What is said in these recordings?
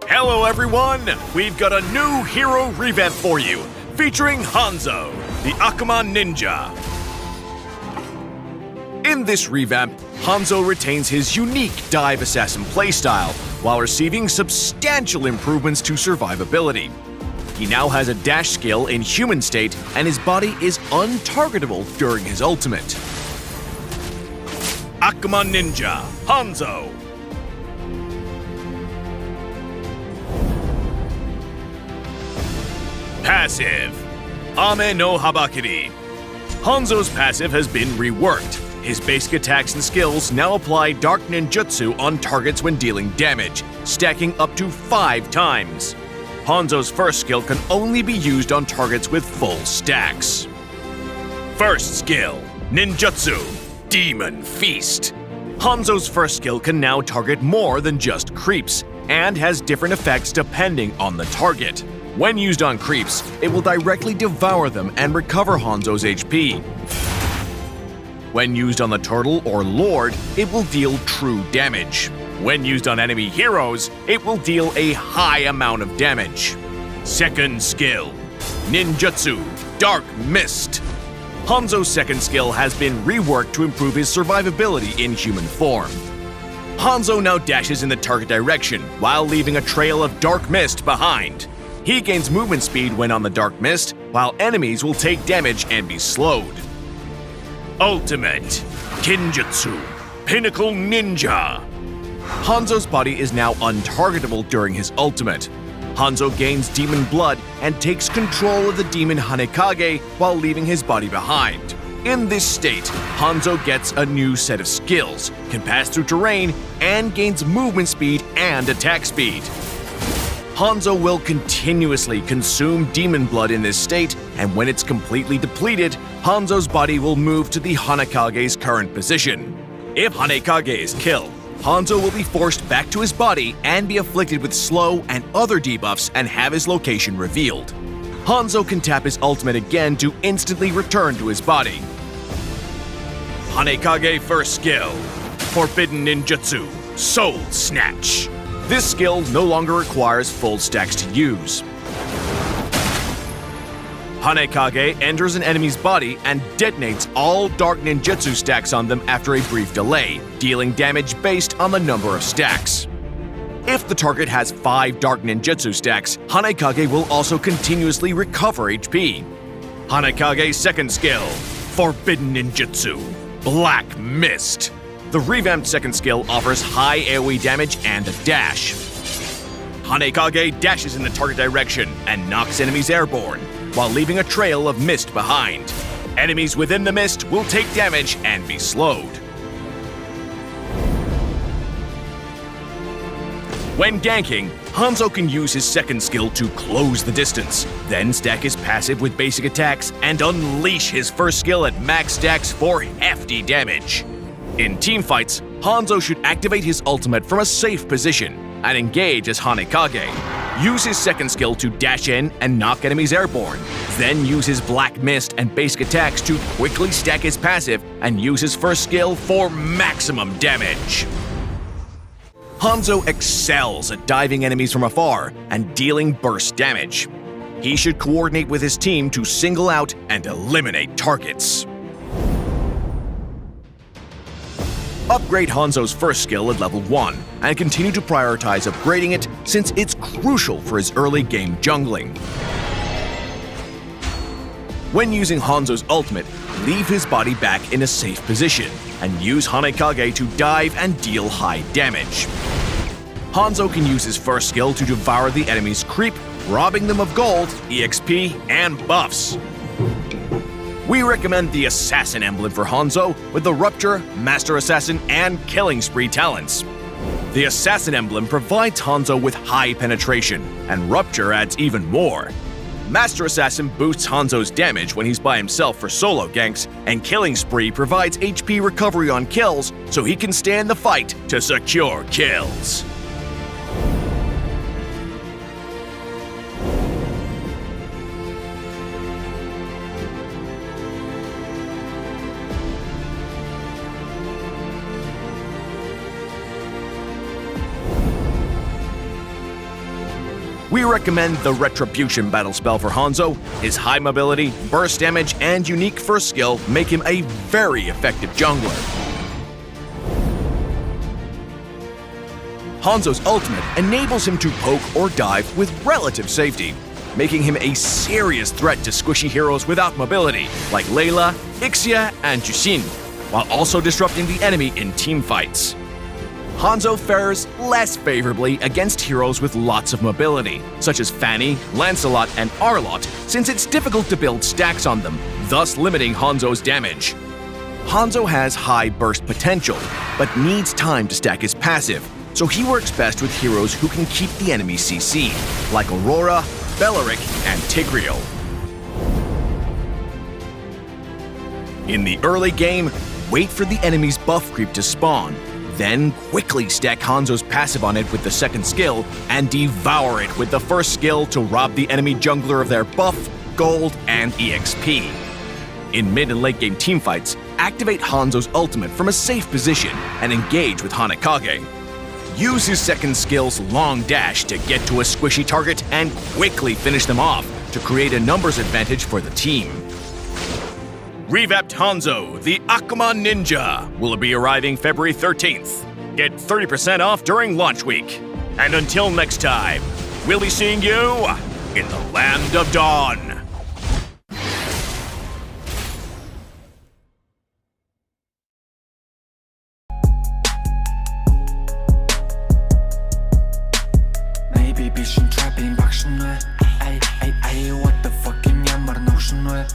Hello everyone! We've got a new hero revamp for you, featuring Hanzo, the Akuma Ninja. In this revamp, Hanzo retains his unique dive assassin playstyle while receiving substantial improvements to survivability. He now has a dash skill in human state, and his body is untargetable during his ultimate. Akuma Ninja, Hanzo. Passive, Ame no Habakiri. Hanzo's passive has been reworked. His basic attacks and skills now apply Dark Ninjutsu on targets when dealing damage, stacking up to 5 times. Hanzo's first skill can only be used on targets with full stacks. First skill, Ninjutsu, Demon Feast. Hanzo's first skill can now target more than just creeps, and has different effects depending on the target. When used on creeps, it will directly devour them and recover Hanzo's HP. When used on the turtle or lord, it will deal true damage. When used on enemy heroes, it will deal a high amount of damage. Second skill, Ninjutsu, Dark Mist. Hanzo's second skill has been reworked to improve his survivability in human form. Hanzo now dashes in the target direction while leaving a trail of dark mist behind. He gains movement speed when on the dark mist, while enemies will take damage and be slowed. Ultimate, Kinjutsu, Pinnacle Ninja. Hanzo's body is now untargetable during his ultimate. Hanzo gains demon blood and takes control of the demon Hanekage while leaving his body behind. In this state, Hanzo gets a new set of skills, can pass through terrain, and gains movement speed and attack speed. Hanzo will continuously consume demon blood in this state, and when it's completely depleted, Hanzo's body will move to the Hanekage's current position. If Hanekage is killed, Hanzo will be forced back to his body and be afflicted with slow and other debuffs and have his location revealed. Hanzo can tap his ultimate again to instantly return to his body. Hanekage first skill, Forbidden Ninjutsu, Soul Snatch. This skill no longer requires full stacks to use. Hanekage enters an enemy's body and detonates all Dark Ninjutsu stacks on them after a brief delay, dealing damage based on the number of stacks. If the target has 5 Dark Ninjutsu stacks, Hanekage will also continuously recover HP. Hanekage's second skill, Forbidden Ninjutsu, Black Mist. The revamped second skill offers high AoE damage and a dash. Hanekage dashes in the target direction and knocks enemies airborne, while leaving a trail of mist behind. Enemies within the mist will take damage and be slowed. When ganking, Hanzo can use his second skill to close the distance, then stack his passive with basic attacks and unleash his first skill at max stacks for hefty damage. In teamfights, Hanzo should activate his ultimate from a safe position and engage as Hanekage. Use his second skill to dash in and knock enemies airborne, then use his Black Mist and basic attacks to quickly stack his passive and use his first skill for maximum damage. Hanzo excels at diving enemies from afar and dealing burst damage. He should coordinate with his team to single out and eliminate targets. Upgrade Hanzo's first skill at level 1 and continue to prioritize upgrading it since it's crucial for his early game jungling. When using Hanzo's ultimate, leave his body back in a safe position and use Hanekage to dive and deal high damage. Hanzo can use his first skill to devour the enemy's creep, robbing them of gold, EXP, and buffs. We recommend the Assassin emblem for Hanzo with the Rupture, Master Assassin, and Killing Spree talents. The Assassin emblem provides Hanzo with high penetration, and Rupture adds even more. Master Assassin boosts Hanzo's damage when he's by himself for solo ganks, and Killing Spree provides HP recovery on kills so he can stand the fight to secure kills. recommend the Retribution battle spell for Hanzo. His high mobility, burst damage, and unique first skill make him a very effective jungler. Hanzo's ultimate enables him to poke or dive with relative safety, making him a serious threat to squishy heroes without mobility, like Layla, Ixia, and Jushin, while also disrupting the enemy in teamfights. Hanzo fares less favorably against heroes with lots of mobility, such as Fanny, Lancelot, and Arlott, since it's difficult to build stacks on them, thus limiting Hanzo's damage. Hanzo has high burst potential, but needs time to stack his passive, so he works best with heroes who can keep the enemy CC, like Aurora, Beleric, and Tigreal. In the early game, wait for the enemy's buff creep to spawn, then quickly stack Hanzo's passive on it with the second skill and devour it with the first skill to rob the enemy jungler of their buff, gold, and EXP. In mid and late game teamfights, activate Hanzo's ultimate from a safe position and engage with Hanekage. Use his second skill's long dash to get to a squishy target and quickly finish them off to create a numbers advantage for the team. Revamped Hanzo, the Akuma Ninja, will be arriving February 13th. Get 30% off during launch week. And until next time, we'll be seeing you in the Land of Dawn. Maybe vision trapping action way. Ay, what the fucking ямар notion way.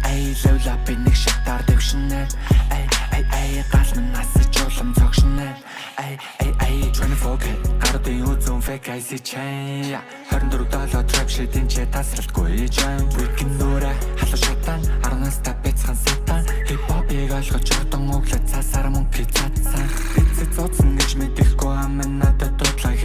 Ay, левла би нэг шатар дэвшнэ. Ay, гал минь насаж улам цогшнэ. Ay, 24K гардын үзүүн fake IC chain. 24/7 trap shit-ийн ч тасралтгүй jam. Weekend нүрэ халуун шатан 10-аас та бяцхан сатан. Hip-hop-ийг ойлгож жогдон өглөө цаасаар мөн пиццацсан. Пиццэц ууцсан гэж мэдэхгүй амин надад дудлаа.